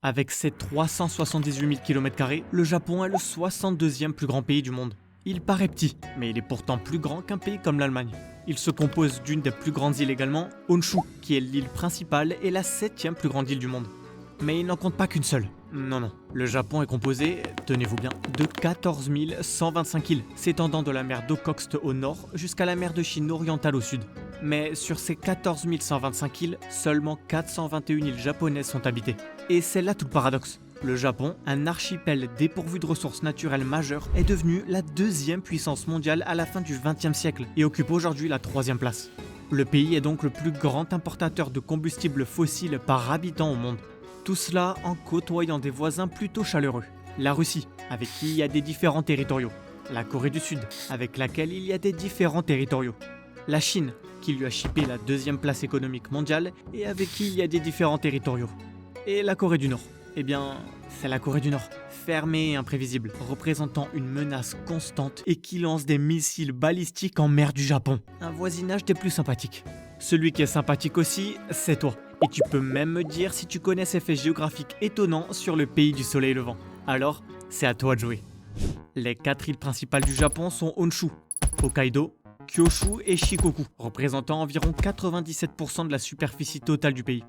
Avec ses 378 000 km², le Japon est le 62e plus grand pays du monde. Il paraît petit, mais il est pourtant plus grand qu'un pays comme l'Allemagne. Il se compose d'une des plus grandes îles également, Honshu, qui est l'île principale et la 7e plus grande île du monde. Mais il n'en compte pas qu'une seule. Non, le Japon est composé, tenez-vous bien, de 14 125 îles, s'étendant de la mer d'Okhotsk au nord jusqu'à la mer de Chine orientale au sud. Mais sur ces 14 125 îles, seulement 421 îles japonaises sont habitées. Et c'est là tout le paradoxe. Le Japon, un archipel dépourvu de ressources naturelles majeures, est devenu la deuxième puissance mondiale à la fin du XXe siècle et occupe aujourd'hui la 3e place. Le pays est donc le plus grand importateur de combustibles fossiles par habitant au monde. Tout cela en côtoyant des voisins plutôt chaleureux. La Russie, avec qui il y a des différends territoriaux. La Corée du Sud, avec laquelle il y a des différends territoriaux. La Chine, qui lui a chippé la 2e place économique mondiale et avec qui il y a des différends territoriaux. Et la Corée du Nord. Eh bien, c'est la Corée du Nord, fermée et imprévisible, représentant une menace constante et qui lance des missiles balistiques en mer du Japon. Un voisinage des plus sympathiques. Celui qui est sympathique aussi, c'est toi. Et tu peux même me dire si tu connais ces faits géographiques étonnants sur le pays du soleil levant. Alors, c'est à toi de jouer. Les 4 îles principales du Japon sont Honshu, Hokkaido, Kyushu et Shikoku, représentant environ 97% de la superficie totale du pays.